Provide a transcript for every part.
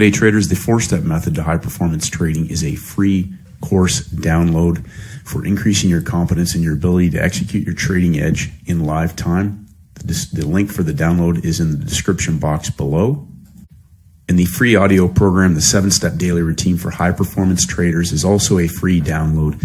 G'day traders, the 4-step method to high performance trading is a free course download for increasing your competence and your ability to execute your trading edge in live time. The link for the download is in the description box below. And the free audio program, the 7-step daily routine for high performance traders, is also a free download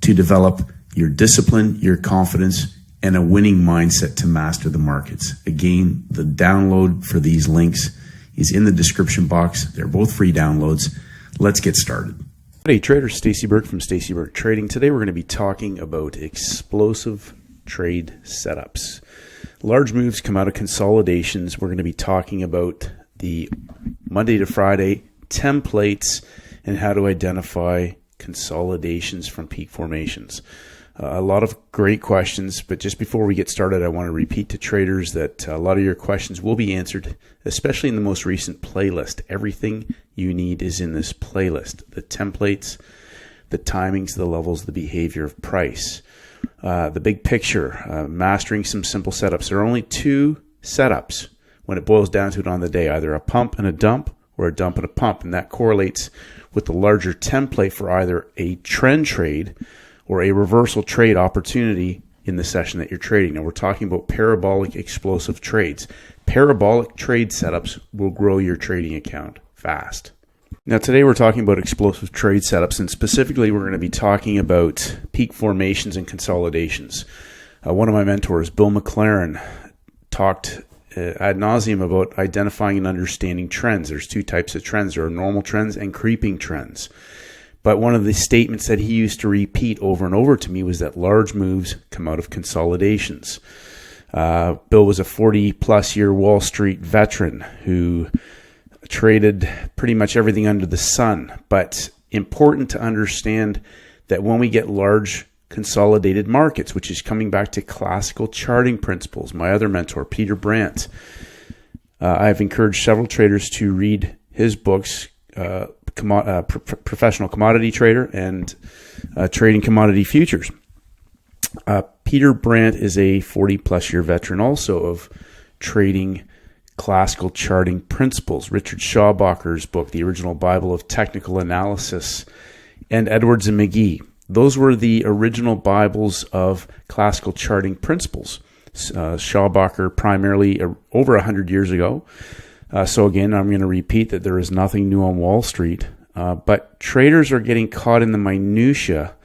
to develop your discipline, your confidence, and a winning mindset to master the markets. Again, the download for these links is in the description box. They're both free downloads. Let's get started. Hey traders, Stacey Burke from Stacey Burke Trading. Today we're going to be talking about explosive trade setups. Large moves come out of consolidations. We're going to be talking about the Monday to Friday templates and how to identify consolidations from peak formations. A lot of great questions, but just before we get started, I want to repeat to traders that a lot of your questions will be answered, especially in the most recent playlist. Everything you need is in this playlist. The templates, the timings, the levels, the behavior of price, the big picture, mastering some simple setups. There are only 2 setups when it boils down to it on the day, either a pump and a dump or a dump and a pump, and that correlates with the larger template for either a trend trade or a reversal trade opportunity in the session that you're trading. Now we're talking about parabolic explosive trades. Parabolic trade setups will grow your trading account fast. Now today we're talking about explosive trade setups, and specifically we're going to be talking about peak formations and consolidations. One of my mentors, Bill McLaren, talked ad nauseum about identifying and understanding trends. There's 2 types of trends. There are normal trends and creeping trends. But one of the statements that he used to repeat over and over to me was that large moves come out of consolidations. Bill was a 40-plus year Wall Street veteran who traded pretty much everything under the sun. But important to understand that when we get large consolidated markets, which is coming back to classical charting principles, my other mentor, Peter Brandt, I've encouraged several traders to read his books, Professional Commodity Trader and Trading Commodity Futures. Peter Brandt is a 40-plus year veteran also of trading classical charting principles. Richard Schabacker's book, The Original Bible of Technical Analysis, and Edwards and McGee. Those were the original Bibles of classical charting principles. Schabacker primarily over 100 years ago. So again, I'm going to repeat that there is nothing new on Wall Street, but traders are getting caught in the minutia.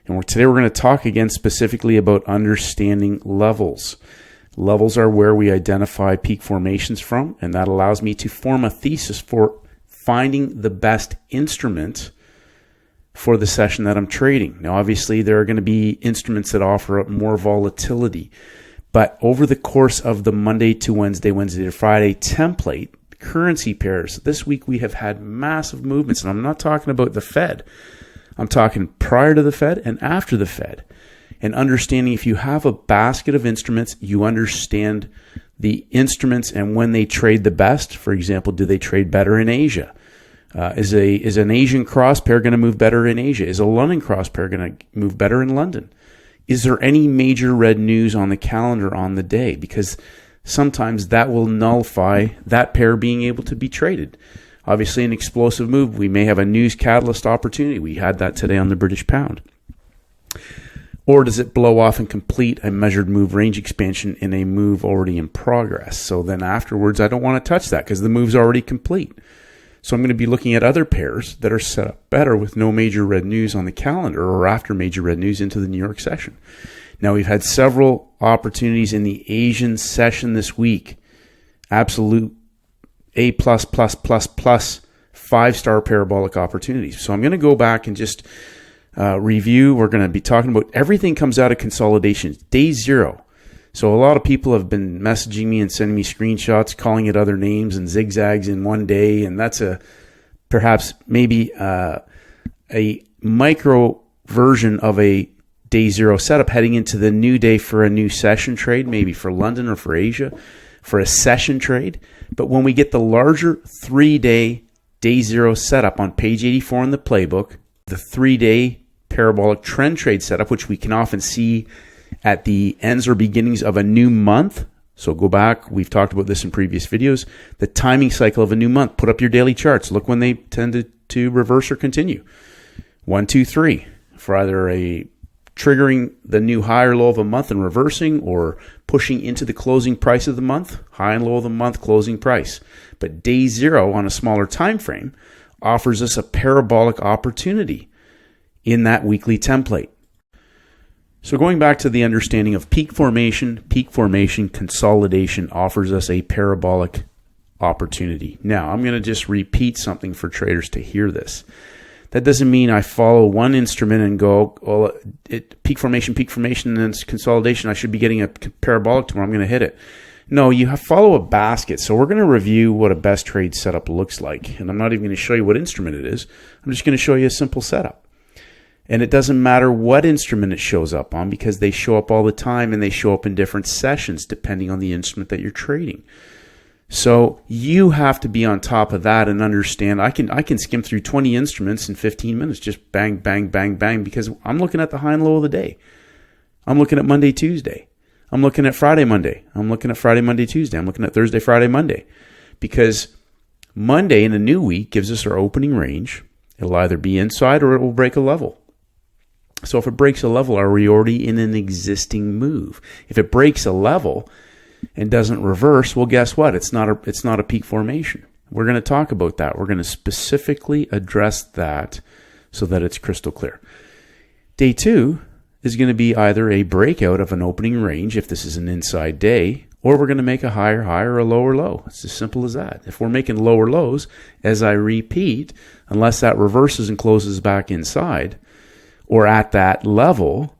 And today we're going to talk again specifically about understanding levels. Levels are where we identify peak formations from, and that allows me to form a thesis for finding the best instrument for the session that I'm trading. Now, obviously, there are going to be instruments that offer up more volatility. But over the course of the Monday to Wednesday, Wednesday to Friday template, currency pairs, this week we have had massive movements. And I'm not talking about the Fed. I'm talking prior to the Fed and after the Fed. And understanding if you have a basket of instruments, you understand the instruments and when they trade the best. For example, do they trade better in Asia? Is an Asian cross pair going to move better in Asia? Is a London cross pair going to move better in London? Is there any major red news on the calendar on the day? Because sometimes that will nullify that pair being able to be traded. Obviously, an explosive move, we may have a news catalyst opportunity. We had that today on the British pound. Or does it blow off and complete a measured move range expansion in a move already in progress? So then afterwards, I don't want to touch that because the move's already complete. So I'm going to be looking at other pairs that are set up better with no major red news on the calendar or after major red news into the New York session. Now, we've had several opportunities in the Asian session this week. Absolute A++++ 5-star parabolic opportunities. So I'm going to go back and just review. We're going to be talking about everything comes out of consolidation. Day 0. So a lot of people have been messaging me and sending me screenshots, calling it other names and zigzags in one day. And that's perhaps maybe a micro version of a day 0 setup heading into the new day for a new session trade, maybe for London or for Asia, for a session trade. But when we get the larger 3-day day 0 setup on page 84 in the playbook, the 3-day parabolic trend trade setup, which we can often see at the ends or beginnings of a new month So go back. We've talked about this in previous videos. The timing cycle of a new month. Put up your daily charts. Look when they tend to reverse or continue. 1, 2, 3 for either a triggering the new high or low of a month and reversing, or pushing into the closing price of the month, high and low of the month, closing price. But day 0 on a smaller time frame offers us a parabolic opportunity in that weekly template. So going back to the understanding of peak formation consolidation offers us a parabolic opportunity. Now, I'm going to just repeat something for traders to hear this. That doesn't mean I follow one instrument and go, well, peak formation, and then consolidation. I should be getting a parabolic tomorrow. I'm going to hit it. No, you follow a basket. So we're going to review what a best trade setup looks like. And I'm not even going to show you what instrument it is. I'm just going to show you a simple setup. And it doesn't matter what instrument it shows up on, because they show up all the time and they show up in different sessions depending on the instrument that you're trading. So you have to be on top of that and understand I can skim through 20 instruments in 15 minutes, just bang, bang, bang, bang, because I'm looking at the high and low of the day. I'm looking at Monday, Tuesday. I'm looking at Friday, Monday. I'm looking at Friday, Monday, Tuesday. I'm looking at Thursday, Friday, Monday. Because Monday in a new week gives us our opening range. It'll either be inside or it will break a level. So if it breaks a level, are we already in an existing move? If it breaks a level and doesn't reverse, well, guess what? It's not a peak formation. We're going to talk about that. We're going to specifically address that so that it's crystal clear. Day 2 is going to be either a breakout of an opening range, if this is an inside day, or we're going to make a higher high or a lower low. It's as simple as that. If we're making lower lows, as I repeat, unless that reverses and closes back inside or at that level,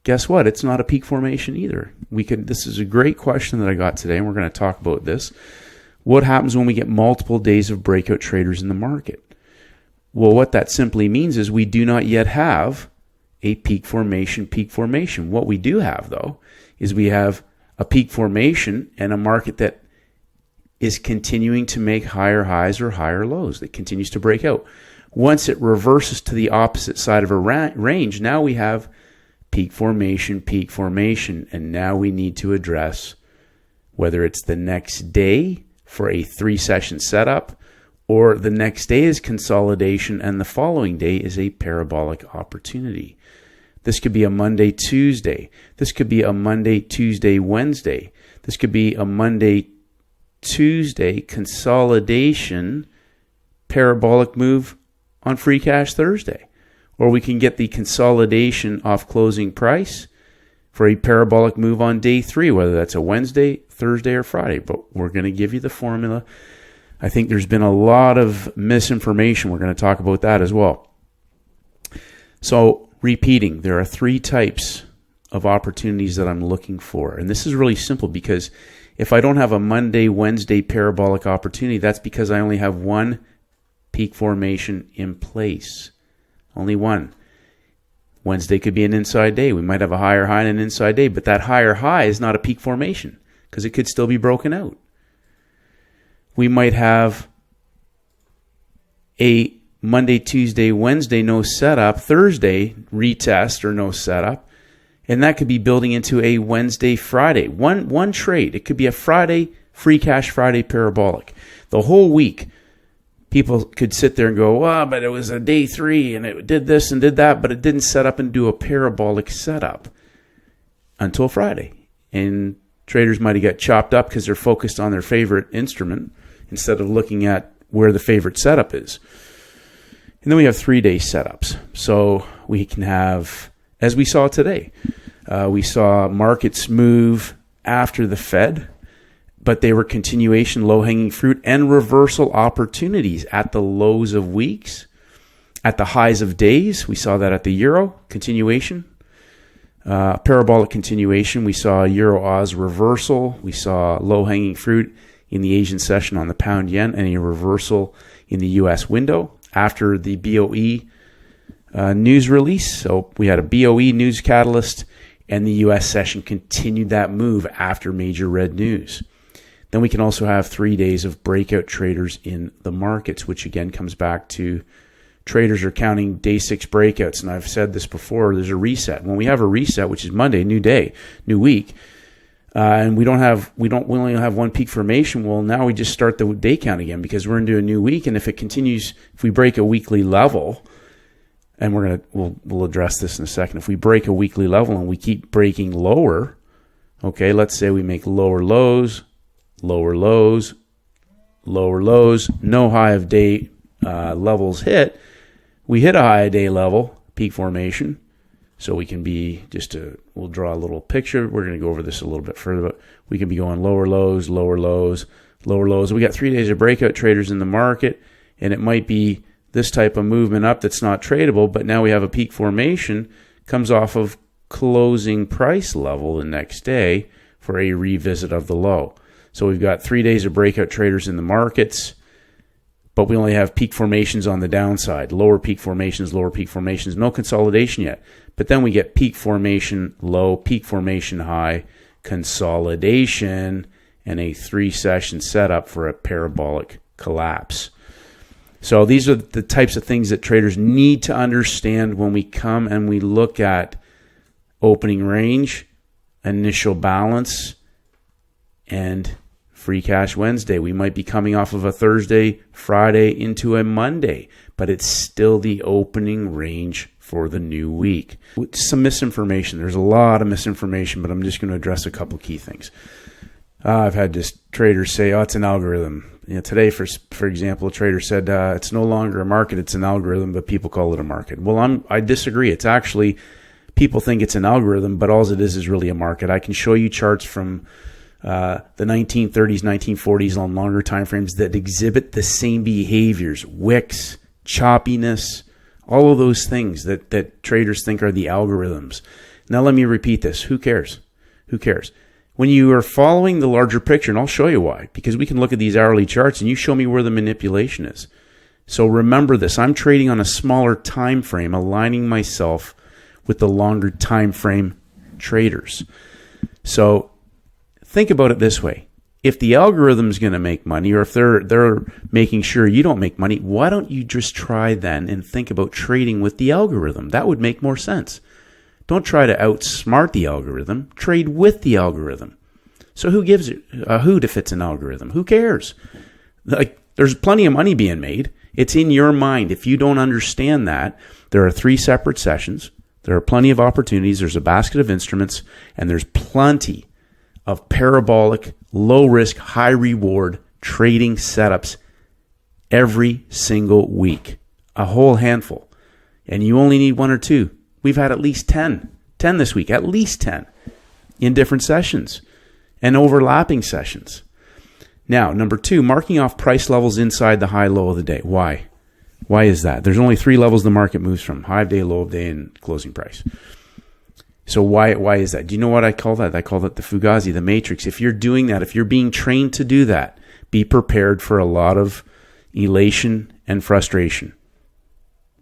guess what? It's not a peak formation either. This is a great question that I got today, and we're going to talk about this. What happens when we get multiple days of breakout traders in the market? Well, what that simply means is we do not yet have a peak formation. What we do have, though, is we have a peak formation and a market that is continuing to make higher highs or higher lows, that continues to break out. Once it reverses to the opposite side of a range, now we have peak formation, and now we need to address whether it's the next day for a 3-session setup, or the next day is consolidation and the following day is a parabolic opportunity. This could be a Monday, Tuesday. This could be a Monday, Tuesday, Wednesday. This could be a Monday, Tuesday consolidation parabolic move on free cash Thursday. Or we can get the consolidation off closing price for a parabolic move on day 3, whether that's a Wednesday, Thursday, or Friday. But we're going to give you the formula. I think there's been a lot of misinformation. We're going to talk about that as well. So, repeating, there are 3 types of opportunities that I'm looking for. And this is really simple, because if I don't have a Monday, Wednesday parabolic opportunity, that's because I only have one peak formation in place. Only one. Wednesday could be an inside day. We might have a higher high and an inside day, but that higher high is not a peak formation because it could still be broken out. We might have a Monday, Tuesday, Wednesday, no setup, Thursday, retest or no setup, and that could be building into a Wednesday, Friday. One trade. It could be a Friday, free cash Friday parabolic. The whole week, people could sit there and go, well, but it was a day 3 and it did this and did that, but it didn't set up and do a parabolic setup until Friday. And traders might have got chopped up because they're focused on their favorite instrument instead of looking at where the favorite setup is. And then we have 3-day setups. So we can have, as we saw today, we saw markets move after the Fed, but they were continuation, low-hanging fruit, and reversal opportunities at the lows of weeks, at the highs of days. We saw that at the euro, continuation, parabolic continuation. We saw euro-Oz reversal. We saw low-hanging fruit in the Asian session on the pound yen, and a reversal in the U.S. window after the BOE news release. So we had a BOE news catalyst, and the U.S. session continued that move after major red news. Then we can also have 3 days of breakout traders in the markets, which again comes back to traders are counting day 6 breakouts. And I've said this before, there's a reset. When we have a reset, which is Monday, new day, new week, and we only have one peak formation. Well, now we just start the day count again because we're into a new week. And if it continues, if we break a weekly level, and we'll address this in a second. If we break a weekly level and we keep breaking lower, okay, let's say we make lower lows, lower lows, lower lows, no high of day levels hit. We hit a high of day level, peak formation. So we can be we'll draw a little picture. We're going to go over this a little bit further, but we can be going lower lows, lower lows, lower lows. We got 3 days of breakout traders in the market, and it might be this type of movement up that's not tradable, but now we have a peak formation, comes off of closing price level the next day for a revisit of the low. So we've got 3 days of breakout traders in the markets, but we only have peak formations on the downside, lower peak formations, no consolidation yet. But then we get peak formation low, peak formation high, consolidation, and a 3-session setup for a parabolic collapse. So these are the types of things that traders need to understand when we come and we look at opening range, initial balance, and free cash Wednesday. We might be coming off of a Thursday, Friday into a Monday, but it's still the opening range for the new week. Some misinformation. There's a lot of misinformation, but I'm just going to address a couple key things. I've had just traders say, "Oh, it's an algorithm." Today, for example, a trader said it's no longer a market; it's an algorithm, but people call it a market. Well, I disagree. It's actually, people think it's an algorithm, but all it is really a market. I can show you charts from the 1930s, 1940s on longer time frames that exhibit the same behaviors, wicks, choppiness, all of those things that traders think are the algorithms. Now, let me repeat this. Who cares? Who cares? When you are following the larger picture, and I'll show you why, because we can look at these hourly charts and you show me where the manipulation is. So remember this. I'm trading on a smaller time frame, aligning myself with the longer time frame traders. So think about it this way. If the algorithm is going to make money, or if they're making sure you don't make money, why don't you just try then and think about trading with the algorithm? That would make more sense. Don't try to outsmart the algorithm. Trade with the algorithm. So who gives a hoot if it's an algorithm? Who cares? There's plenty of money being made. It's in your mind. If you don't understand that, there are 3 separate sessions. There are plenty of opportunities. There's a basket of instruments, and there's plenty of parabolic, low-risk, high-reward trading setups every single week. A whole handful. And you only need 1 or 2. We've had at least 10 this week, at least 10 in different sessions and overlapping sessions. Now, number 2, marking off price levels inside the high-low of the day. Why? Why is that? There's only 3 levels the market moves from: high of day, low of day, and closing price. So why is that? Do you know what I call that? I call that the Fugazi, the matrix. If you're doing that, if you're being trained to do that, be prepared for a lot of elation and frustration,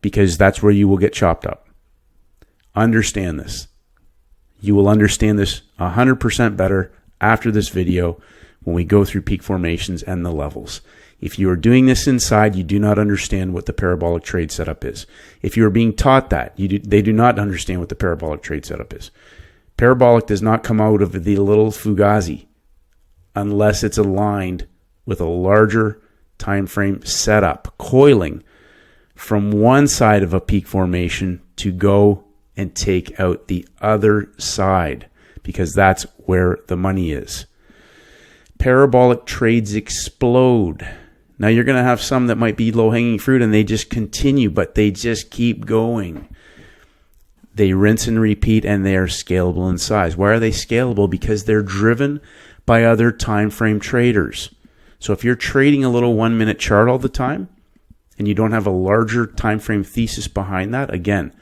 because that's where you will get chopped up. Understand this. You will understand this 100% better after this video when we go through peak formations and the levels. If you are doing this inside, you do not understand what the parabolic trade setup is. If you are being taught that, they do not understand what the parabolic trade setup is. Parabolic does not come out of the little Fugazi unless it's aligned with a larger time frame setup, coiling from one side of a peak formation to go and take out the other side, because that's where the money is. Parabolic trades explode. Now, you're going to have some that might be low-hanging fruit and they just continue, but they just keep going. They rinse and repeat, and they are scalable in size. Why are they scalable? Because they're driven by other time frame traders. So if you're trading a little 1-minute chart all the time and you don't have a larger time frame thesis behind that, again,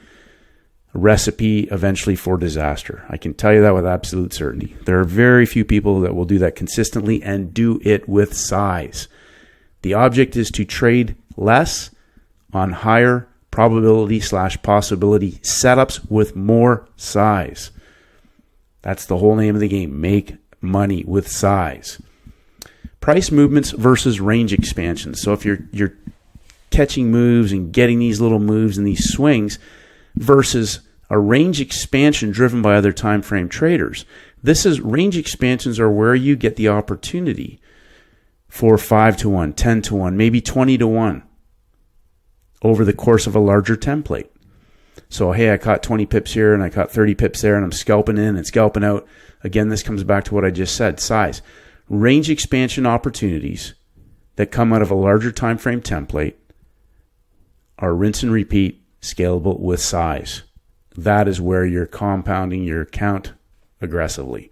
a recipe eventually for disaster. I can tell you that with absolute certainty. There are very few people that will do that consistently and do it with size. The object is to trade less on higher probability/possibility setups with more size. That's the whole name of the game. Make money with size. Price movements versus range expansions. So if you're catching moves and getting these little moves and these swings versus a range expansion driven by other time frame traders, This is range expansions are where you get the opportunity for 5 to 1, 10 to 1, maybe 20 to 1 over the course of a larger template. So, hey, I caught 20 pips here and I caught 30 pips there and I'm scalping in and scalping out. Again, this comes back to what I just said, size. Range expansion opportunities that come out of a larger time frame template are rinse and repeat, scalable with size. That is where you're compounding your account aggressively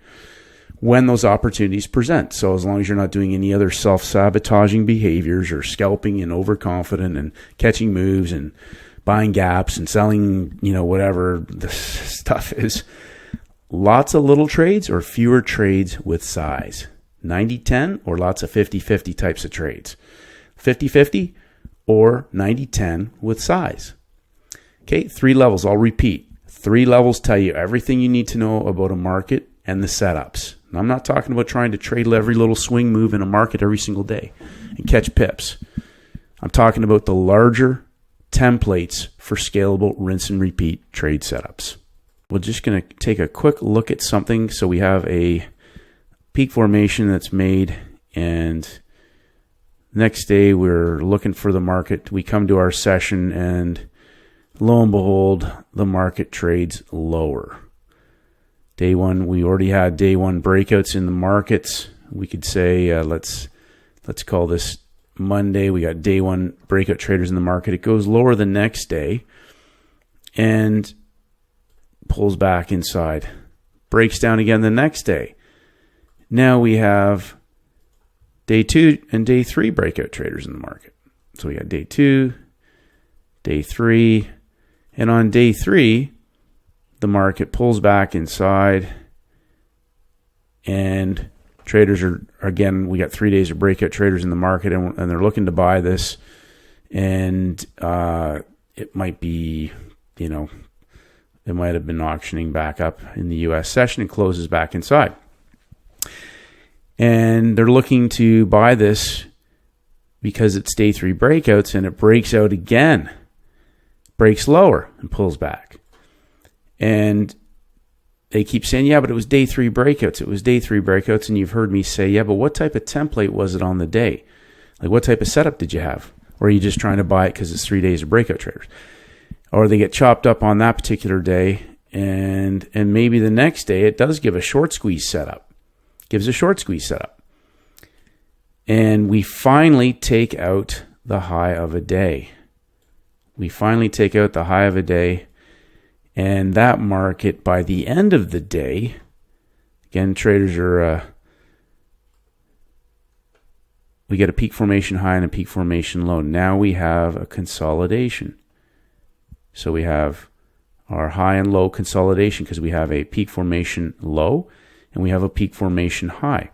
when those opportunities present. So as long as you're not doing any other self-sabotaging behaviors or scalping and overconfident and catching moves and buying gaps and selling, whatever the stuff is, lots of little trades or fewer trades with size. 90-10 or lots of 50-50 types of trades. 50-50 or 90-10 with size. Okay, 3 levels. I'll repeat. 3 levels tell you everything you need to know about a market and the setups. And I'm not talking about trying to trade every little swing move in a market every single day and catch pips. I'm talking about the larger templates for scalable rinse and repeat trade setups. We're just going to take a quick look at something. So we have a peak formation that's made, and next day we're looking for the market. We come to our session and lo and behold, the market trades lower. Day one, we already had day one breakouts in the markets. We could say, let's call this Monday. We got day one breakout traders in the market. It goes lower the next day and pulls back inside. Breaks down again the next day. Now we have day 2 and day 3 breakout traders in the market. So we got day 2, day 3, and on day 3, the market pulls back inside, and traders are, again, we got 3 days of breakout traders in the market, and they're looking to buy this, and it might be, it might have been auctioning back up in the U.S. session and closes back inside. And they're looking to buy this because it's day 3 breakouts, and it breaks out again, breaks lower and pulls back. And they keep saying, yeah, but it was day 3 breakouts. It was day 3 breakouts. And you've heard me say, yeah, but what type of template was it on the day? Like, what type of setup did you have? Or are you just trying to buy it because it's 3 days of breakout traders? Or they get chopped up on that particular day, and maybe the next day it does give a short squeeze setup. Gives a short squeeze setup. And we finally take out the high of a day. We finally take out the high of a day. And that market, by the end of the day, again, traders are, we get a peak formation high and a peak formation low. Now we have a consolidation. So we have our high and low consolidation because we have a peak formation low and we have a peak formation high.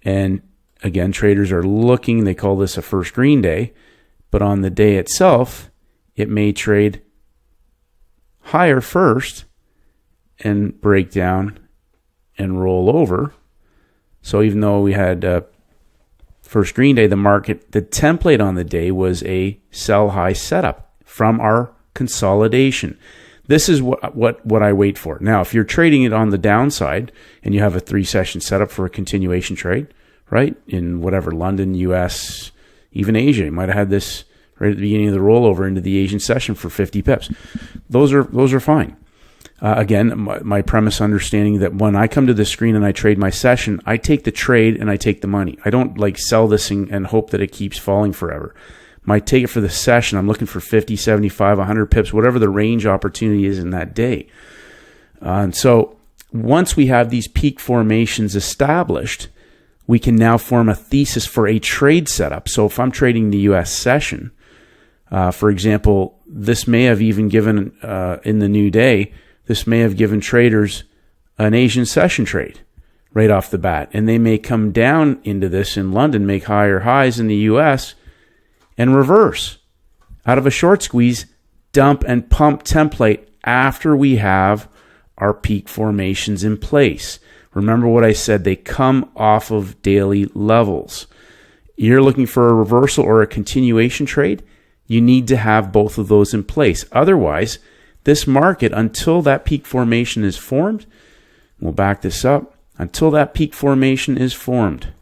And again, traders are looking, they call this a first green day, but on the day itself, it may trade higher first and break down and roll over. So even though we had first green day, the market, the template on the day was a sell high setup from our consolidation. This is what I wait for. Now, if you're trading it on the downside and you have a 3-session setup for a continuation trade, right, in whatever, London, US, even Asia, you might have had this right at the beginning of the rollover into the Asian session for 50 pips. Those are fine. Again, my premise understanding that when I come to the screen and I trade my session, I take the trade and I take the money. I don't sell this and hope that it keeps falling forever. I take it for the session. I'm looking for 50, 75, 100 pips, whatever the range opportunity is in that day. And so once we have these peak formations established, we can now form a thesis for a trade setup. So if I'm trading the US session, for example, this may have even given, in the new day, this may have given traders an Asian session trade right off the bat. And they may come down into this in London, make higher highs in the US, and reverse out of a short squeeze, dump and pump template after we have our peak formations in place. Remember what I said, they come off of daily levels. You're looking for a reversal or a continuation trade, you need to have both of those in place. Otherwise, this market, until that peak formation is formed, We'll back this up. Until that peak formation is formed,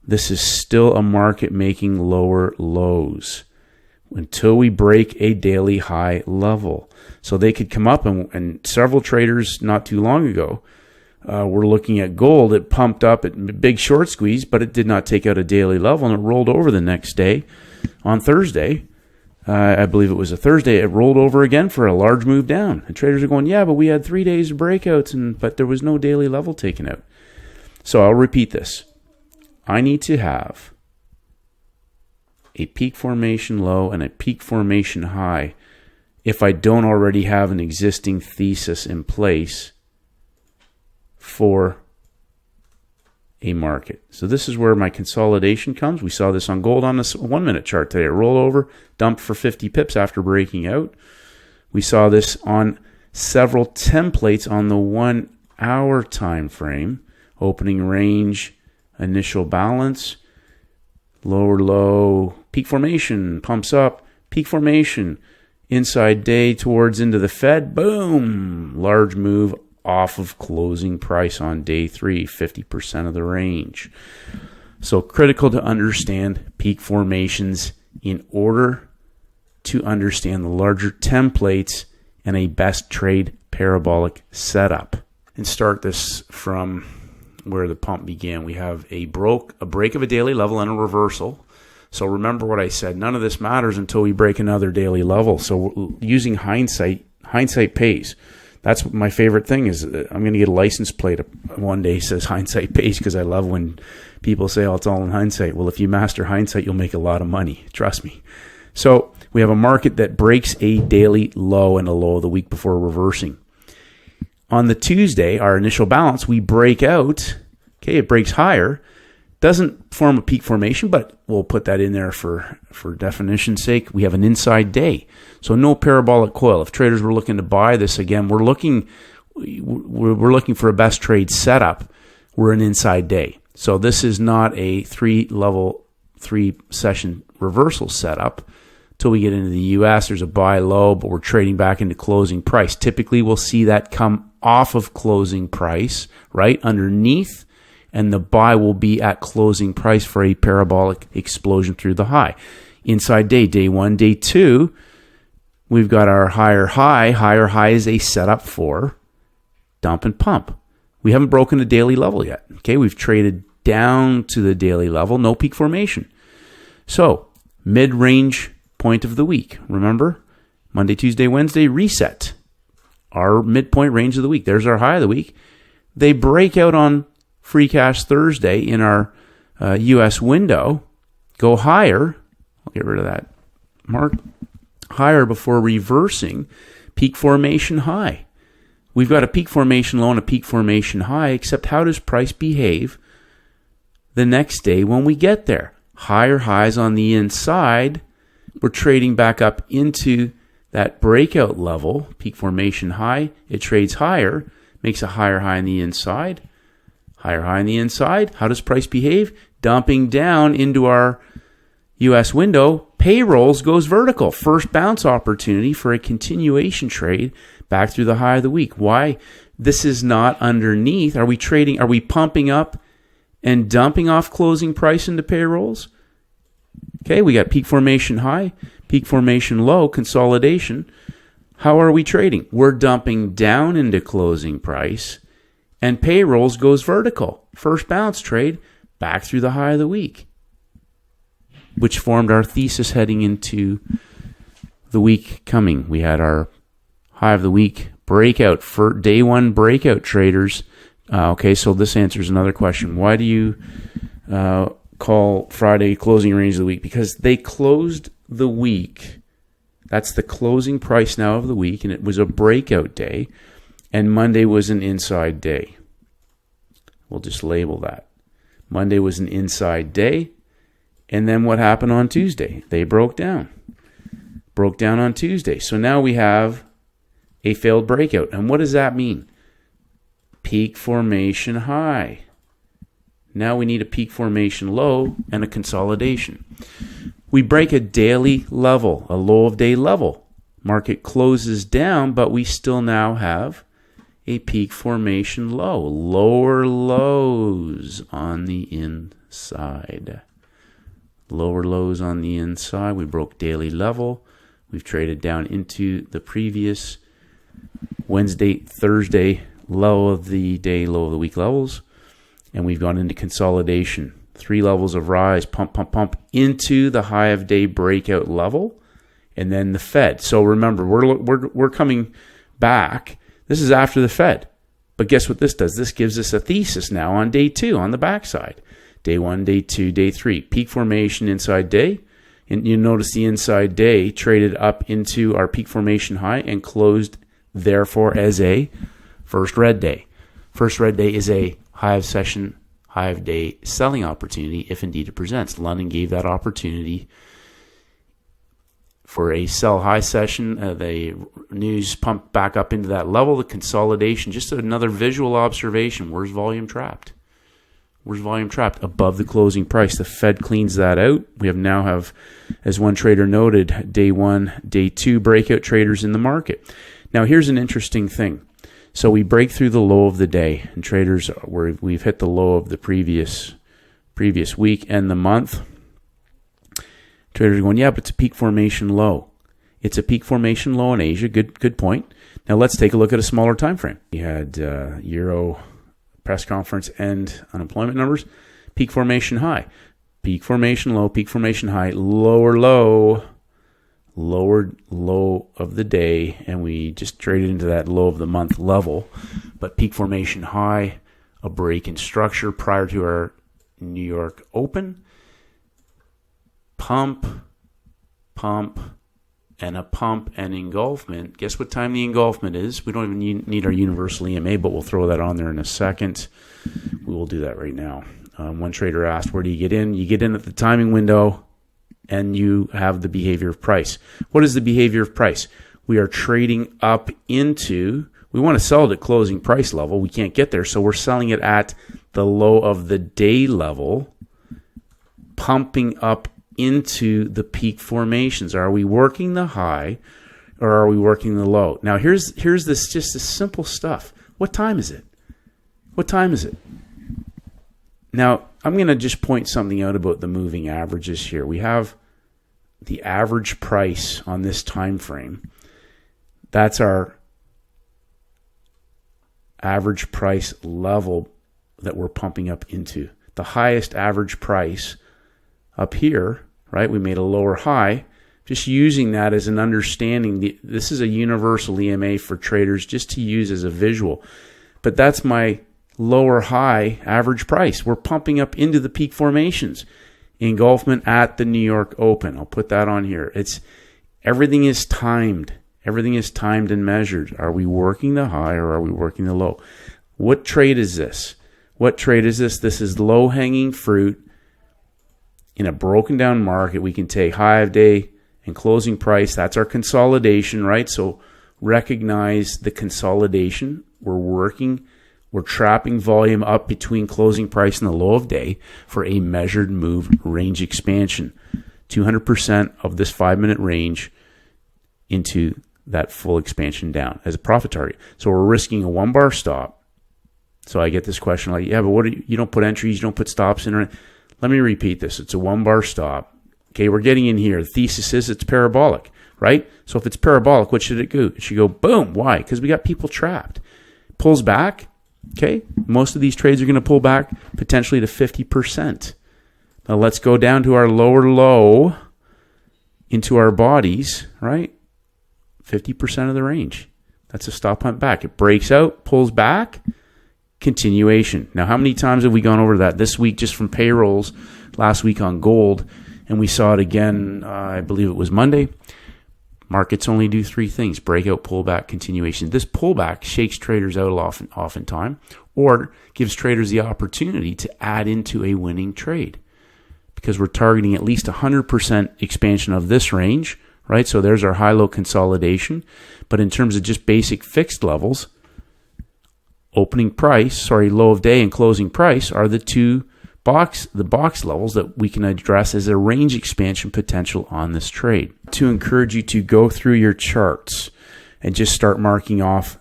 this is still a market making lower lows until we break a daily high level. So they could come up, and several traders not too long ago were looking at gold. It pumped up at big short squeeze, but it did not take out a daily level, and it rolled over the next day on Thursday. I believe it was a Thursday. It rolled over again for a large move down. And traders are going, yeah, but we had 3 days of breakouts, but there was no daily level taken out. So I'll repeat this. I need to have a peak formation low and a peak formation high if I don't already have an existing thesis in place for a market. So this is where my consolidation comes. We saw this on gold on this 1 minute chart today. It rolled over, dumped for 50 pips after breaking out. We saw this on several templates on the 1 hour time frame. Opening range, initial balance, lower low, peak formation, pumps up, peak formation, inside day towards into the Fed, boom, large move off of closing price on day 3, 50% of the range. So critical to understand peak formations in order to understand the larger templates and a best trade parabolic setup. And start this from where the pump began. We have a break of a daily level and a reversal. So remember what I said, none of this matters until we break another daily level. So using hindsight pays. That's my favorite thing is I'm going to get a license plate one day says hindsight pays, because I love when people say, oh, it's all in hindsight. Well, if you master hindsight, you'll make a lot of money. Trust me. So we have a market that breaks a daily low and a low of the week before reversing. On the Tuesday, our initial balance, we break out. Okay, it breaks higher. Doesn't form a peak formation, but we'll put that in there for definition's sake. We have an inside day. So no parabolic coil. If traders were looking to buy this again, we're looking for a best trade setup. We're an inside day. So this is not a 3-session reversal setup. Till we get into the US, there's a buy low, but we're trading back into closing price. Typically, we'll see that come off of closing price, right underneath, and the buy will be at closing price for a parabolic explosion through the high. Inside day, day 1, day 2, we've got our higher high. Higher high is a setup for dump and pump. We haven't broken a daily level yet. Okay, we've traded down to the daily level, no peak formation. So, mid-range point of the week. Remember, Monday, Tuesday, Wednesday, reset. Our midpoint range of the week. There's our high of the week. They break out on free cash Thursday in our US window, go higher. I'll get rid of that mark. Higher before reversing peak formation high. We've got a peak formation low and a peak formation high, except how does price behave the next day when we get there? Higher highs on the inside. We're trading back up into that breakout level, peak formation high. It trades higher, makes a higher high on the inside. Higher high on the inside. How does price behave? Dumping down into our US window. Payrolls goes vertical. First bounce opportunity for a continuation trade back through the high of the week. Why? This is not underneath. Are we pumping up and dumping off closing price into payrolls? Okay, we got peak formation high, peak formation low, consolidation. How are we trading? We're dumping down into closing price, and payrolls goes vertical. First bounce trade back through the high of the week, which formed our thesis heading into the week coming. We had our high of the week breakout for day 1 breakout traders. Okay, so this answers another question. Why do you call Friday closing range of the week? Because they closed the week. That's the closing price now of the week, and it was a breakout day, and Monday was an inside day. We'll just label that. Monday was an inside day, and then what happened on Tuesday? They broke down. Broke down on Tuesday. So now we have a failed breakout. And what does that mean? Peak formation high. Now we need a peak formation low and a consolidation. We break a daily level, a low of day level. Market closes down, but we still now have a peak formation low. Lower lows on the inside. Lower lows on the inside. We broke daily level. We've traded down into the previous Wednesday, Thursday low of the day, low of the week levels. And we've gone into consolidation. 3 levels of rise, pump, pump, pump into the high of day breakout level. And then the Fed. So remember, we're coming back. This is after the Fed. But guess what this does? This gives us a thesis now on day 2 on the backside. Day 1, day 2, day 3. Peak formation inside day. And you notice the inside day traded up into our peak formation high and closed, therefore, as a first red day. First red day is a high of session, high of day selling opportunity, if indeed it presents. London gave that opportunity for a sell high session. The news pumped back up into that level, the consolidation. Just another visual observation. Where's volume trapped? Where's volume trapped? Above the closing price. The Fed cleans that out. We now have, as one trader noted, day 1, day 2 breakout traders in the market. Now here's an interesting thing. So we break through the low of the day, and traders, we've hit the low of the previous week and the month. Traders are going, yeah, but it's a peak formation low. It's a peak formation low in Asia. Good point. Now let's take a look at a smaller time frame. We had Euro press conference and unemployment numbers. Peak formation high. Peak formation low, peak formation high, lower low of the day, and we just traded into that low of the month level. But peak formation high, a break in structure prior to our New York Open. Pump, and a pump and engulfment. Guess what time the engulfment is? We don't even need our universal EMA, but we'll throw that on there in a second. We will do that right now. One trader asked, where do you get in? You get in at the timing window, and you have the behavior of price. What is the behavior of price? We are trading up into, we want to sell it at closing price level. We can't get there, so we're selling it at the low of the day level, pumping up into the peak formations. Are we working the high or are we working the low? Now here's this simple stuff. What time is it? What time is it? Now I'm going to just point something out about the moving averages here. We have the average price on this time frame. That's our average price level that we're pumping up into. The highest average price up here, right? We made a lower high. Just using that as an understanding. This is a universal EMA for traders just to use as a visual. But that's my lower high average price. We're pumping up into the peak formations. Engulfment at the New York Open. I'll put that on here. Everything is timed. Everything is timed and measured. Are we working the high or are we working the low? What trade is this? What trade is this? This is low-hanging fruit. In a broken down market, we can take high of day and closing price. That's our consolidation, right? So recognize the consolidation. We're trapping volume up between closing price and the low of day for a measured move range expansion. 200% of this 5-minute range into that full expansion down as a profit target. So we're risking a 1-bar stop. So I get this question like, yeah, but what you don't put entries, you don't put stops in. Let me repeat this. It's a 1-bar stop. Okay, we're getting in here. The thesis is it's parabolic, right? So if it's parabolic, what should it do? It should go boom. Why? Because we got people trapped. Pulls back. Okay, most of these trades are going to pull back potentially to 50%. Now let's go down to our lower low into our bodies, right? 50% of the range. That's a stop hunt back. It breaks out, pulls back. Continuation. Now, how many times have we gone over that this week just from payrolls, last week on gold, and we saw it again, I believe it was Monday. Markets only do 3 things: breakout, pullback, continuation. This pullback shakes traders out oftentimes, or gives traders the opportunity to add into a winning trade because we're targeting at least 100% expansion of this range, right? So there's our high-low consolidation. But in terms of just basic fixed levels, low of day and closing price are the box levels that we can address as a range expansion potential on this trade. To encourage you to go through your charts and just start marking off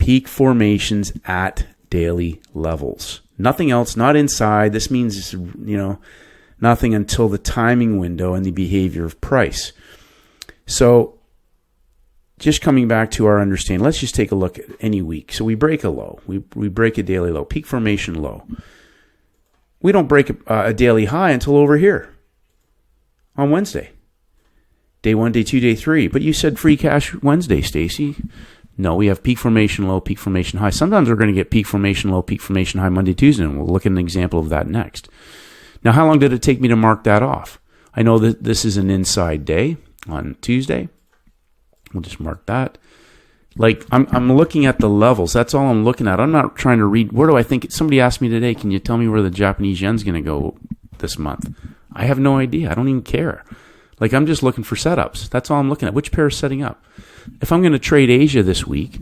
peak formations at daily levels. Nothing else, not inside. This means, nothing until the timing window and the behavior of price. So just coming back to our understanding, let's just take a look at any week. So we break a low. We break a daily low, peak formation low. We don't break a daily high until over here on Wednesday. Day 1, day 2, day 3. But you said free cash Wednesday, Stacey. No, we have peak formation low, peak formation high. Sometimes we're going to get peak formation low, peak formation high Monday, Tuesday, and we'll look at an example of that next. Now, how long did it take me to mark that off? I know that this is an inside day on Tuesday. We'll just mark that. Like, I'm looking at the levels. That's all I'm looking at. I'm not trying to read. Where do I think? Somebody asked me today, can you tell me where the Japanese yen's going to go this month? I have no idea. I don't even care. Like, I'm just looking for setups. That's all I'm looking at. Which pair is setting up? If I'm going to trade Asia this week,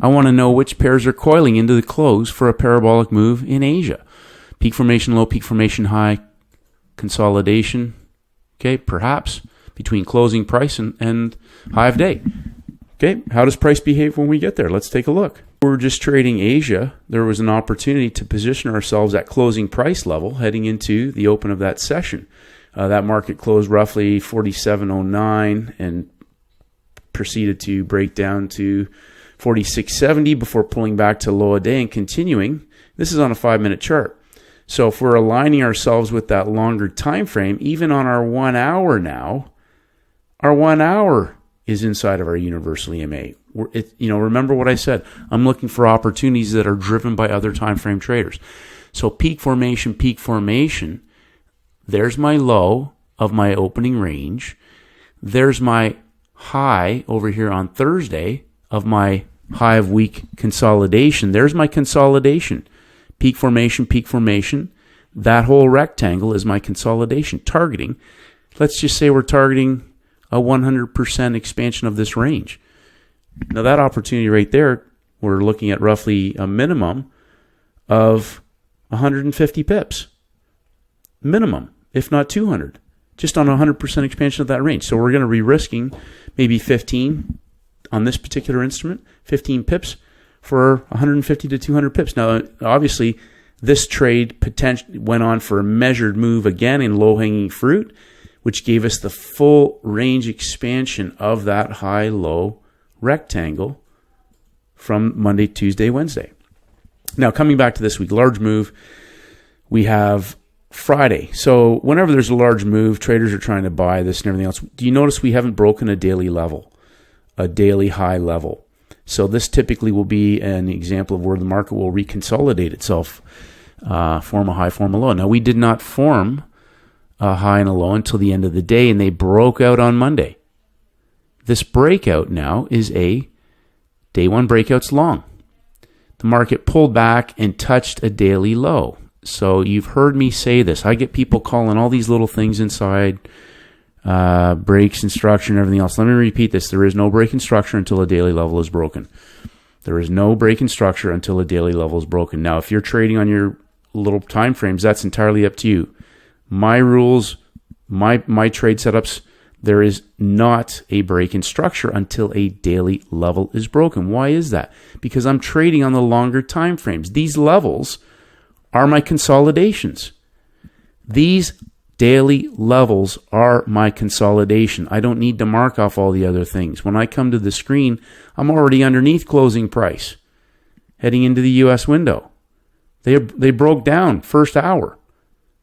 I want to know which pairs are coiling into the close for a parabolic move in Asia. Peak formation low, peak formation high, consolidation, okay, perhaps between closing price and high of day. Okay, how does price behave when we get there? Let's take a look. We're just trading Asia. There was an opportunity to position ourselves at closing price level heading into the open of that session. That market closed roughly 47.09 and proceeded to break down to 46.70 before pulling back to low a day and continuing. This is on a 5-minute chart. So if we're aligning ourselves with that longer time frame, even on our 1 hour now, our 1 hour is inside of our universal EMA. Remember what I said. I'm looking for opportunities that are driven by other time frame traders. So peak formation. There's my low of my opening range. There's my high over here on Thursday of my high of week consolidation. There's my consolidation. Peak formation. That whole rectangle is my consolidation. Targeting. Let's just say we're targeting a 100% expansion of this range. Now that opportunity right there, we're looking at roughly a minimum of 150 pips. Minimum, if not 200, just on 100% expansion of that range. So we're going to be risking maybe 15 on this particular instrument, 15 pips for 150 to 200 pips. Now, obviously, this trade potentially went on for a measured move again in low-hanging fruit, which gave us the full range expansion of that high-low rectangle from Monday, Tuesday, Wednesday. Now, coming back to this week, large move, we have Friday. So whenever there's a large move, traders are trying to buy this and everything else. Do you notice we haven't broken a daily level, a daily high level? So this typically will be an example of where the market will reconsolidate itself, form a high, form a low. Now, we did not form a high and a low until the end of the day, and they broke out on Monday. This breakout now is a day one breakout's long. The market pulled back and touched a daily low. So you've heard me say this. I get people calling all these little things inside, breaks and structure and everything else. Let me repeat this. There is no break in structure until a daily level is broken. There is no break in structure until a daily level is broken. Now, if you're trading on your little time frames, that's entirely up to you. My rules, my trade setups, there is not a break in structure until a daily level is broken. Why is that? Because I'm trading on the longer time frames. These levels are my consolidations. These daily levels are my consolidation. I don't need to mark off all the other things. When I come to the screen, I'm already underneath closing price, heading into the U.S. window. They broke down first hour.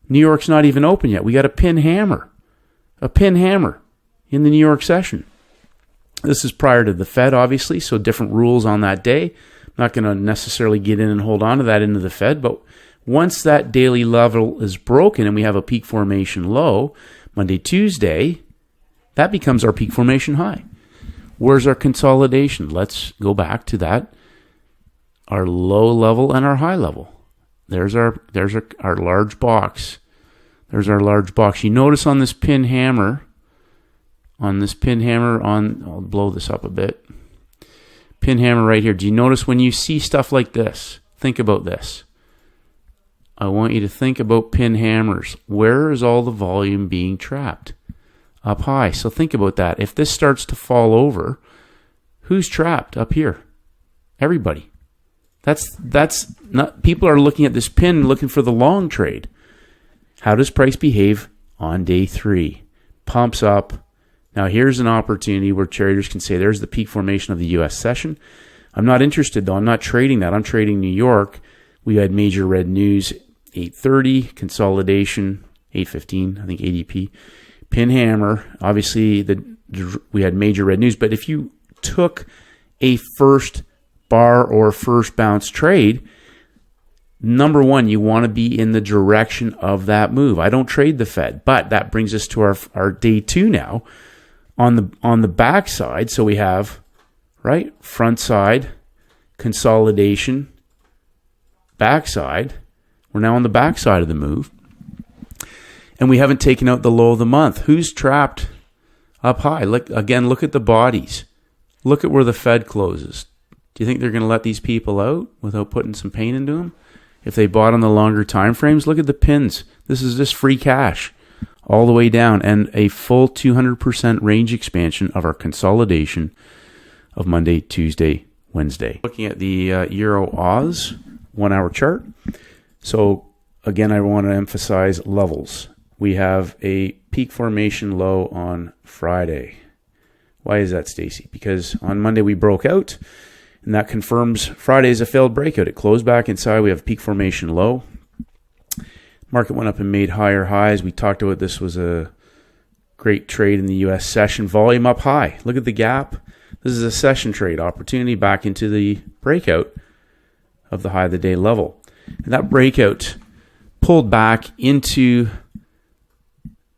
New York's not even open yet. We got a pin hammer in the New York session. This is prior to the Fed, obviously, so different rules on that day. I'm not going to necessarily get in and hold on to that into the Fed, but once that daily level is broken and we have a peak formation low, Monday, Tuesday, that becomes our peak formation high. Where's our consolidation? Let's go back to that. Our low level and our high level. There's our large box. There's our large box. You notice on this pin hammer, I'll blow this up a bit. Pin hammer right here. Do you notice when you see stuff like this? Think about this. I want you to think about pin hammers. Where is all the volume being trapped? Up high. So think about that. If this starts to fall over, who's trapped up here? Everybody. That's not, people are looking at this pin looking for the long trade. How does price behave on day 3? Pumps up. Now here's an opportunity where traders can say, there's the peak formation of the US session. I'm not interested though. I'm not trading that. I'm trading New York. We had major red news, 8:30, consolidation, 8:15, I think ADP. Pin hammer, obviously we had major red news, but if you took a first bar or first bounce trade, number one, you want to be in the direction of that move. I don't trade the Fed, but that brings us to our day 2 now on the back side. So we have, right, front side, consolidation, back side. We're now on the back side of the move. And we haven't taken out the low of the month. Who's trapped up high? Look at the bodies. Look at where the Fed closes. Do you think they're going to let these people out without putting some pain into them? If they bought on the longer time frames, look at the pins. This is just free cash all the way down, and a full 200% range expansion of our consolidation of Monday, Tuesday, Wednesday. Looking at the Euro Oz 1 hour chart. So again, I want to emphasize levels. We have a peak formation low on Friday. Why is that, Stacey? Because on Monday we broke out, and that confirms Friday is a failed breakout. It closed back inside. We have peak formation low. Market went up and made higher highs. We talked about this was a great trade in the U.S. session. Volume up high. Look at the gap. This is a session trade opportunity back into the breakout of the high of the day level. And that breakout pulled back into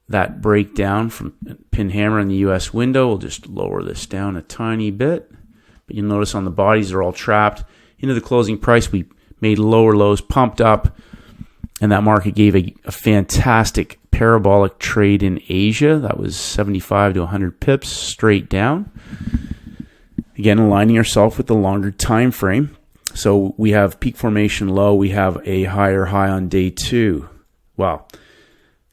that breakdown from pin hammer in the US window. We'll just lower this down a tiny bit. But you'll notice on the bodies, they're all trapped. Into the closing price, we made lower lows, pumped up, and that market gave a fantastic parabolic trade in Asia. That was 75 to 100 pips straight down. Again, aligning ourselves with the longer time frame. So we have peak formation low. We have a higher high on day 2. Well,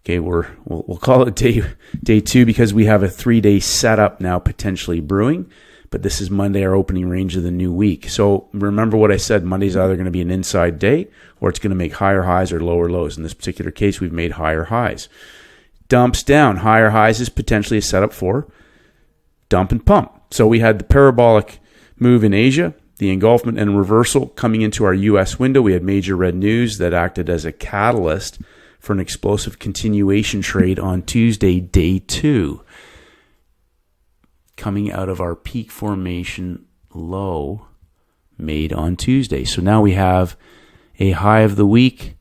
okay, we'll call it day 2 because we have a 3-day setup now potentially brewing. But this is Monday, our opening range of the new week. So remember what I said, Monday's either going to be an inside day or it's going to make higher highs or lower lows. In this particular case, we've made higher highs. Dumps down. Higher highs is potentially a setup for dump and pump. So we had the parabolic move in Asia, the engulfment and reversal coming into our U.S. window. We had major red news that acted as a catalyst for an explosive continuation trade on Tuesday, day 2. Coming out of our peak formation low made on Tuesday. So now we have a high of the week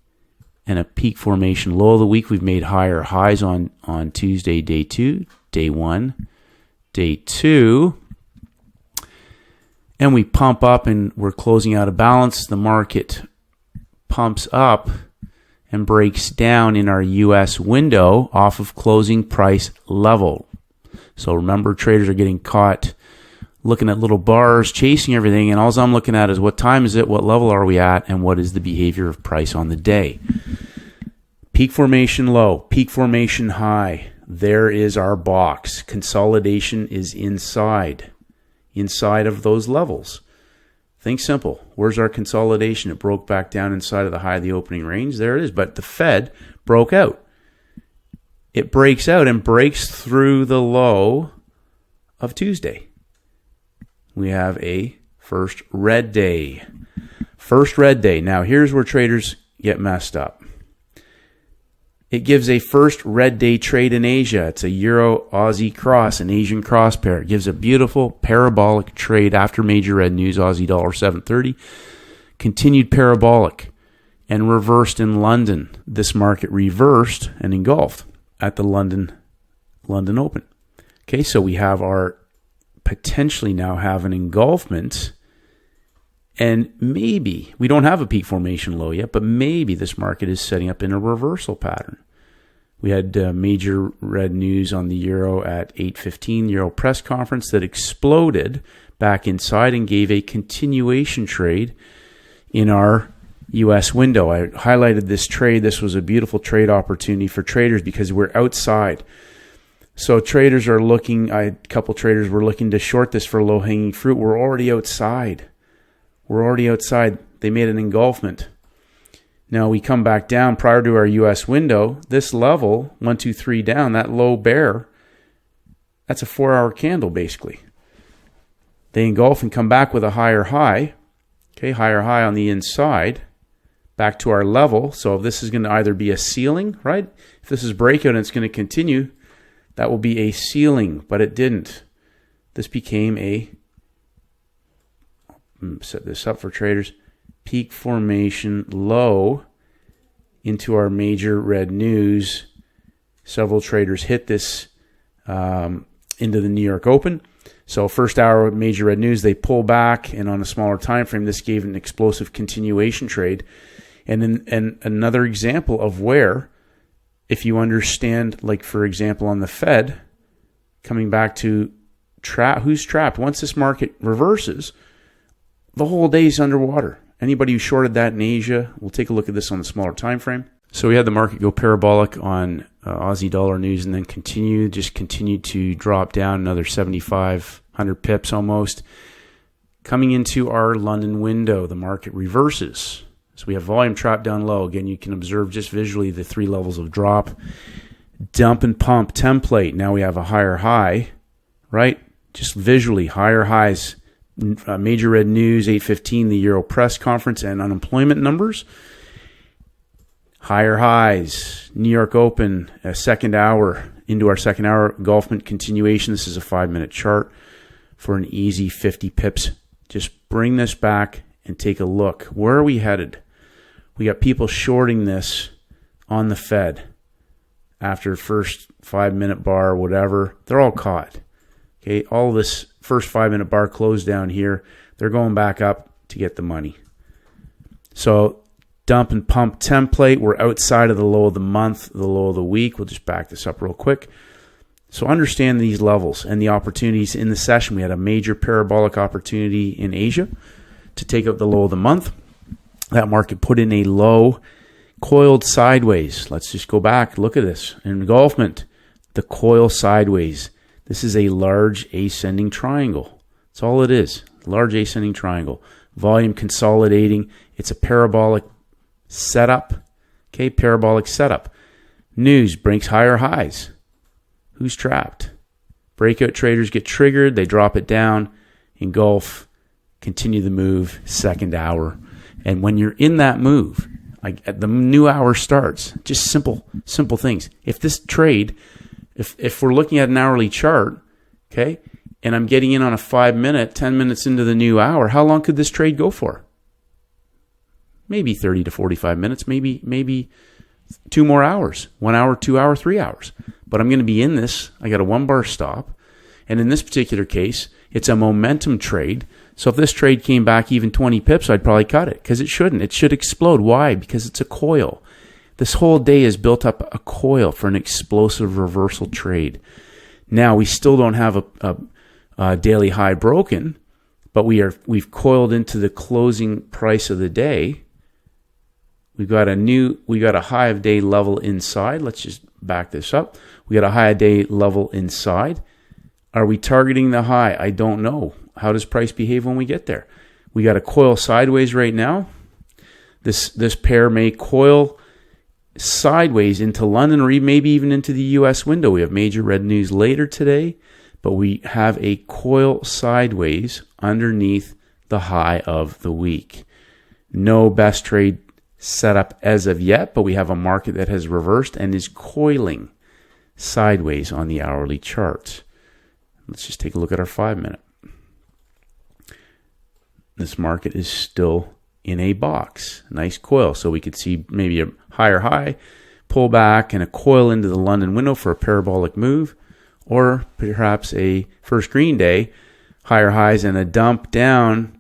and a peak formation low of the week. We've made higher highs on Tuesday, day 2, day 1, day 2. And we pump up and we're closing out of balance. The market pumps up and breaks down in our US window off of closing price level. So remember, traders are getting caught looking at little bars, chasing everything, and all I'm looking at is what time is it, what level are we at, and what is the behavior of price on the day. Peak formation low, peak formation high. There is our box. Consolidation is inside of those levels. Think simple. Where's our consolidation? It broke back down inside of the high of the opening range. There it is. But the Fed broke out. It breaks out and breaks through the low of Tuesday. We have a first red day. First red day. Now, here's where traders get messed up. It gives a first red day trade in Asia. It's a Euro-Aussie cross, an Asian cross pair. It gives a beautiful parabolic trade after major red news, Aussie dollar 730. Continued parabolic and reversed in London. This market reversed and engulfed at the London Open. Okay, so we have our potentially now have an engulfment, and maybe we don't have a peak formation low yet, but maybe this market is setting up in a reversal pattern. We had major red news on the euro at 8:15, Euro press conference that exploded back inside and gave a continuation trade in our U.S. window. I highlighted this trade. This was a beautiful trade opportunity for traders because we're outside. So traders are looking, a couple traders were looking to short this for low-hanging fruit. We're already outside. they made an engulfment. Now we come back down prior to our US window. This level, 1, 2, 3 down, that low bear, that's a 4-hour candle basically. They engulf and come back with a higher high. Okay, higher high on the inside. Back to our level. So if this is going to either be a ceiling, right? If this is breakout and it's going to continue, that will be a ceiling, but it didn't. This became a, set this up for traders, peak formation low into our major red news. Several traders hit this into the New York Open. So first hour major red news, they pull back, and on a smaller time frame, this gave an explosive continuation trade. And another example of where, if you understand, like for example on the Fed, coming back to who's trapped. Once this market reverses, the whole day is underwater. Anybody who shorted that in Asia, we'll take a look at this on the smaller time frame. So we had the market go parabolic on Aussie dollar news, and then continued to drop down another 7,500 pips almost. Coming into our London window, the market reverses. So we have volume trapped down low. Again, you can observe just visually the 3 levels of drop. Dump and pump template. Now we have a higher high, right? Just visually, higher highs. Major red news, 8:15, the Euro press conference and unemployment numbers. Higher highs, New York Open, a second hour, into our second hour, engulfment continuation. This is a 5-minute chart for an easy 50 pips. Just bring this back and take a look. Where are we headed? We got people shorting this on the Fed after first 5-minute bar, whatever. They're all caught. Okay, all this first 5-minute bar closed down here. They're going back up to get the money. So dump and pump template. We're outside of the low of the month, the low of the week. We'll just back this up real quick. So understand these levels and the opportunities in the session. We had a major parabolic opportunity in Asia to take out the low of the month. That market put in a low, coiled sideways. Let's just go back. Look at this. Engulfment, the coil sideways. This is a large ascending triangle. That's all it is. Large ascending triangle. Volume consolidating. It's a parabolic setup. Okay, parabolic setup. News breaks higher highs. Who's trapped? Breakout traders get triggered. They drop it down. Engulf. Continue the move. Second hour. And when you're in that move, like the new hour starts, just simple things. If this trade, if we're looking at an hourly chart, okay, and I'm getting in on a 5-minute, 10 minutes into the new hour, how long could this trade go for? Maybe 30 to 45 minutes, maybe 2 more hours, 1 hour, 2 hour, 3 hours. But I'm going to be in this. I got a 1-bar stop. And in this particular case, it's a momentum trade. So if this trade came back even 20 pips, I'd probably cut it because it shouldn't. It should explode. Why? Because it's a coil. This whole day has built up a coil for an explosive reversal trade. Now, we still don't have a daily high broken, but we've coiled into the closing price of the day. We got a high of day level inside. Let's just back this up. We got a high of day level inside. Are we targeting the high? I don't know. How does price behave when we get there? We got a coil sideways right now. This pair may coil sideways into London or maybe even into the US window. We have major red news later today, but we have a coil sideways underneath the high of the week. No best trade setup as of yet, but we have a market that has reversed and is coiling sideways on the hourly charts. Let's just take a look at our 5-minute. This market is still in a box. Nice coil. So we could see maybe a higher high, pull back, and a coil into the London window for a parabolic move, or perhaps a first green day, higher highs and a dump down,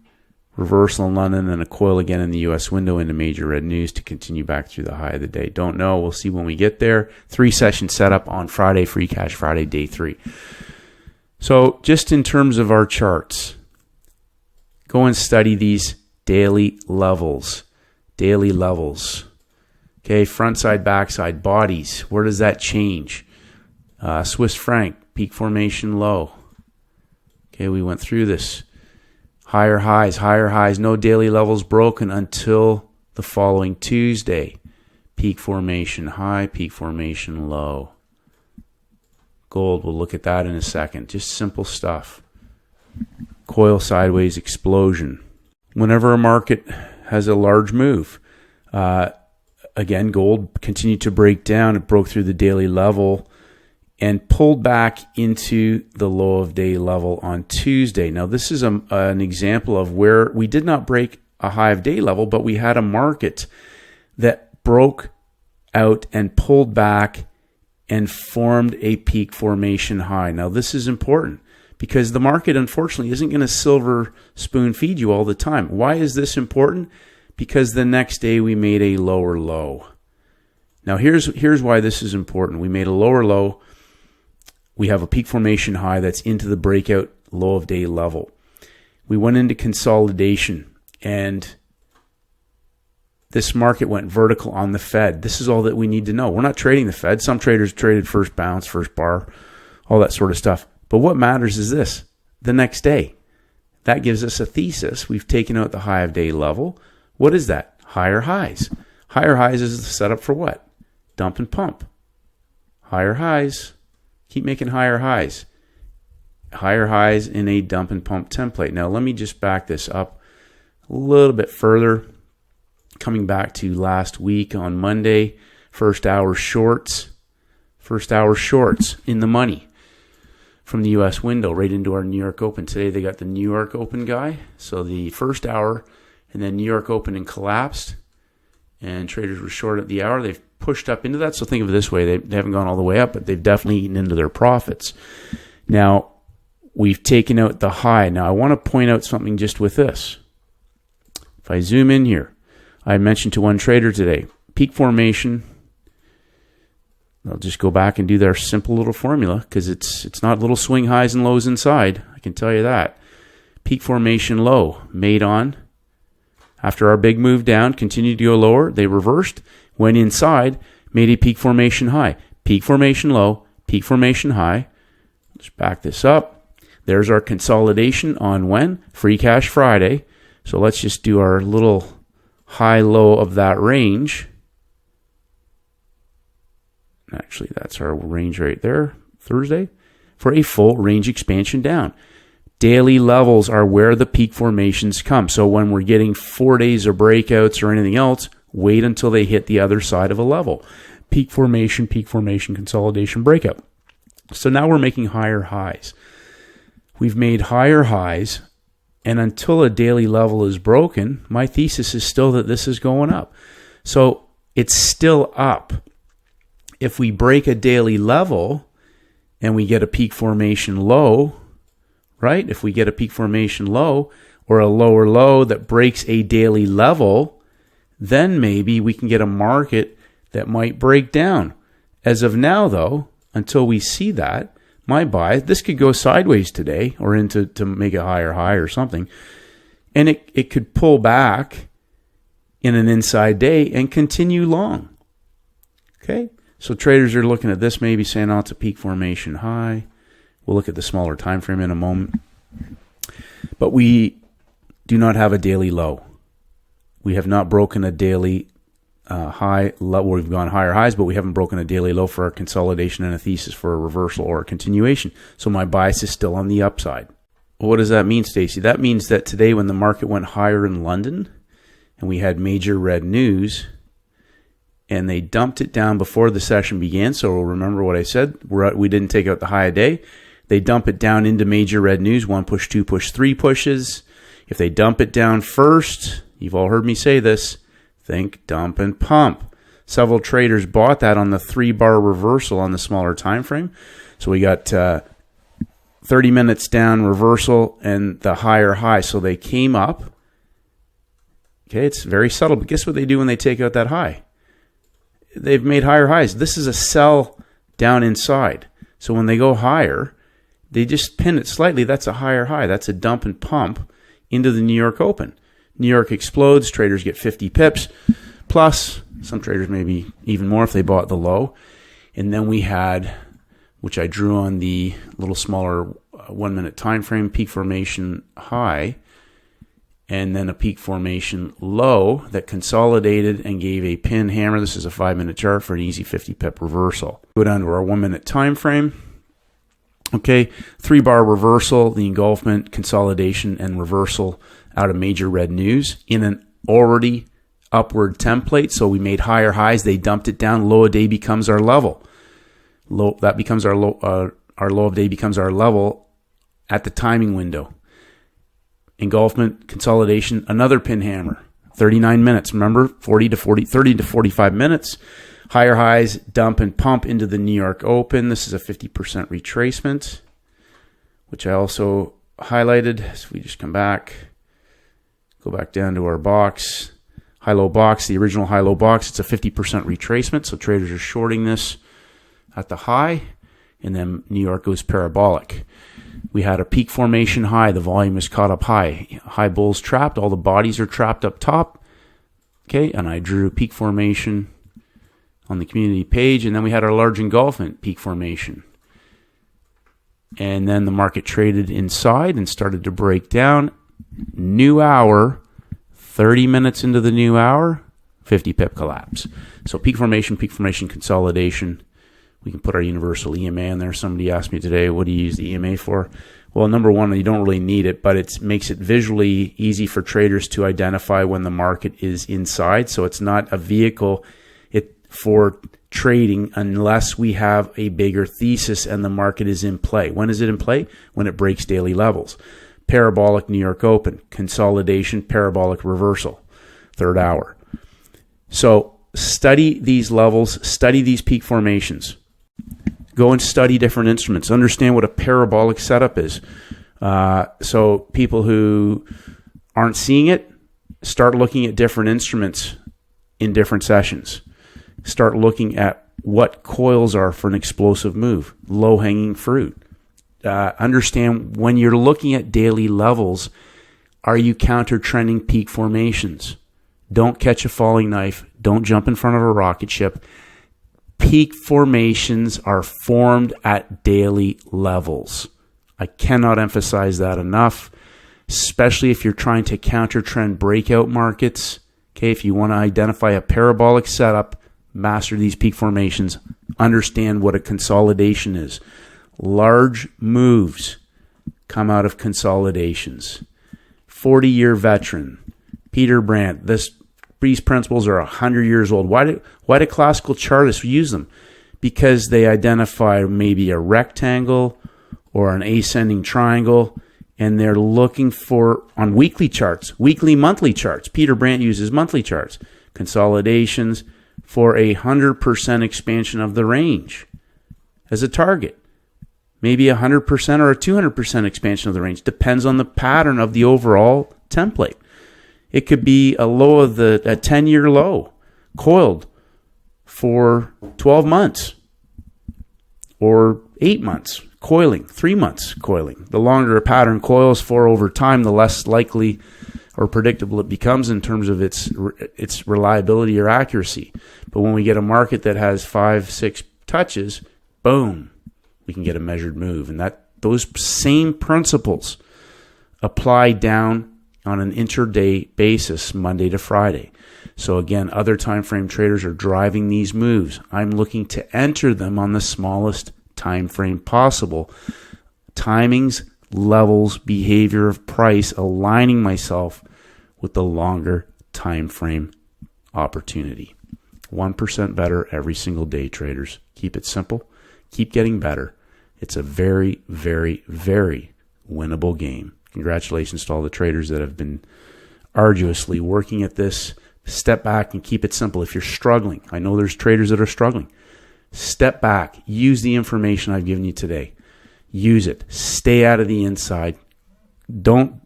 reversal in London, and a coil again in the US window into major red news to continue back through the high of the day. Don't know. We'll see when we get there. 3-session setup on Friday, Free Cash Friday, day 3. So just in terms of our charts, go and study these daily levels. Daily levels. Okay, front side, back side, bodies. Where does that change? Swiss franc, peak formation low. Okay, we went through this. Higher highs, no daily levels broken until the following Tuesday. Peak formation high, peak formation low. Gold, we'll look at that in a second. Just simple stuff. Coil sideways explosion. Whenever a market has a large move, again, gold continued to break down. It broke through the daily level and pulled back into the low of day level on Tuesday. Now, this is an example of where we did not break a high of day level, but we had a market that broke out and pulled back and formed a peak formation high. Now, this is important because the market, unfortunately, isn't going to silver spoon feed you all the time. Why is this important? Because the next day we made a lower low. Now, here's why this is important. We made a lower low. We have a peak formation high that's into the breakout low of day level. We went into consolidation, and this market went vertical on the Fed. This is all that we need to know. We're not trading the Fed. Some traders traded first bounce, first bar, all that sort of stuff. But what matters is this, the next day. That gives us a thesis. We've taken out the high of day level. What is that? Higher highs. Higher highs is the setup for what? Dump and pump. Higher highs. Keep making higher highs. Higher highs in a dump and pump template. Now, let me just back this up a little bit further. Coming back to last week on Monday, first hour shorts in the money from the U.S. window right into our New York Open. Today they got the New York Open guy. So the first hour and then New York Open and collapsed, and traders were short at the hour. They've pushed up into that. So think of it this way. They haven't gone all the way up, but they've definitely eaten into their profits. Now, we've taken out the high. Now, I want to point out something just with this. If I zoom in here, I mentioned to one trader today, peak formation. I'll just go back and do their simple little formula because it's not little swing highs and lows inside. I can tell you that. Peak formation low made on. After our big move down, continued to go lower. They reversed, went inside, made a peak formation high. Peak formation low, peak formation high. Let's back this up. There's our consolidation on when? Free Cash Friday. So let's just do our little high-low of that range. Actually, that's our range right there, Thursday, for a full range expansion down. Daily levels are where the peak formations come. So when we're getting 4 days of breakouts or anything else, wait until they hit the other side of a level. Peak formation, consolidation, breakout. So now we're making higher highs. We've made higher highs, and until a daily level is broken, my thesis is still that this is going up. So it's still up. If we break a daily level and we get a peak formation low, right? If we get a peak formation low or a lower low that breaks a daily level, then maybe we can get a market that might break down. As of now, though, until we see that, my buy, this could go sideways today or into to make a higher high or something, and it could pull back in an inside day and continue long. Okay? So traders are looking at this, maybe saying, oh, it's a peak formation high. We'll look at the smaller time frame in a moment. But we do not have a daily low. We have not broken a daily high low. We've gone higher highs, but we haven't broken a daily low for our consolidation and a thesis for a reversal or a continuation. So my bias is still on the upside. Well, what does that mean, Stacey? That means that today when the market went higher in London and we had major red news, and they dumped it down before the session began. So remember what I said, we didn't take out the high a day. They dump it down into major red news, 1 push, 2 push, 3 pushes. If they dump it down first, you've all heard me say this, think dump and pump. Several traders bought that on the 3-bar reversal on the smaller time frame. So we got 30 minutes down reversal and the higher high. So they came up. Okay, it's very subtle, but guess what they do when they take out that high? They've made higher highs. This is a sell down inside. So when they go higher, they just pin it slightly. That's a higher high. That's a dump and pump into the New York Open. New York explodes. Traders get 50 pips. Plus, some traders maybe even more if they bought the low. And then we had, which I drew on the little smaller 1 minute time frame, peak formation high. and then a peak formation low that consolidated and gave a pin hammer. This is a 5-minute chart for an easy 50 pip reversal. Go down to our 1-minute time frame. Okay, 3-bar reversal, the engulfment, consolidation, and reversal out of major red news in an already upward template. So we made higher highs, they dumped it down. Low of day becomes our level. That becomes our low of day becomes our level at the timing window. Engulfment, consolidation, another pin hammer. 39 minutes. Remember, 30 to 45 minutes. Higher highs, dump and pump into the New York Open. This is a 50% retracement, which I also highlighted. So we just come back, go back down to our box, high-low box, the original high-low box. It's a 50% retracement, so traders are shorting this at the high, and then New York goes parabolic. We had a peak formation high. The volume is caught up high. High bulls trapped. All the bodies are trapped up top. Okay, and I drew peak formation on the community page, and then we had our large engulfment peak formation. And then the market traded inside and started to break down. New hour, 30 minutes into the new hour, 50 pip collapse. So peak formation, consolidation. We can put our universal EMA in there. Somebody asked me today, what do you use the EMA for? Well, number one, you don't really need it, but it makes it visually easy for traders to identify when the market is inside. So it's not a vehicle for trading unless we have a bigger thesis and the market is in play. When is it in play? When it breaks daily levels. Parabolic New York Open, consolidation, parabolic reversal, 3rd hour. So study these levels, study these peak formations. Go and study different instruments. Understand what a parabolic setup is. So people who aren't seeing it, start looking at different instruments in different sessions. Start looking at what coils are for an explosive move, low-hanging fruit. Understand when you're looking at daily levels, are you counter-trending peak formations? Don't catch a falling knife. Don't jump in front of a rocket ship. Peak formations are formed at daily levels. I cannot emphasize that enough, especially if you're trying to counter-trend breakout markets. Okay, if you want to identify a parabolic setup, master these peak formations, understand what a consolidation is. Large moves come out of consolidations. 40-year veteran, Peter Brandt. These principles are 100 years old. Why do classical chartists use them? Because they identify maybe a rectangle or an ascending triangle, and they're looking for, on weekly charts, weekly, monthly charts. Peter Brandt uses monthly charts. Consolidations for 100% expansion of the range as a target. Maybe 100% or a 200% expansion of the range. Depends on the pattern of the overall template. It could be a low of a 10-year low, coiled for 12 months or 8 months, coiling, 3 months coiling. The longer a pattern coils for over time, the less likely or predictable it becomes in terms of its reliability or accuracy. But when we get a market that has 5-6 touches, boom, we can get a measured move. And those same principles apply down on an intraday basis, Monday to Friday. So again, other time frame traders are driving these moves. I'm looking to enter them on the smallest time frame possible. Timings, levels, behavior of price, aligning myself with the longer time frame opportunity. 1% better every single day, traders. Keep it simple. Keep getting better. It's a very, very, very winnable game. Congratulations to all the traders that have been arduously working at this. Step back and keep it simple. If you're struggling, I know there's traders that are struggling. Step back. Use the information I've given you today. Use it. Stay out of the inside. Don't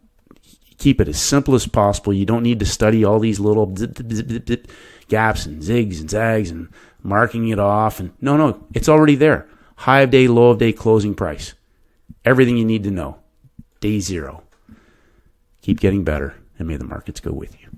keep it as simple as possible. You don't need to study all these little gaps and zigs and zags and marking it off. And no, it's already there. High of day, low of day, closing price. Everything you need to know. Day zero. Keep getting better, and may the markets go with you.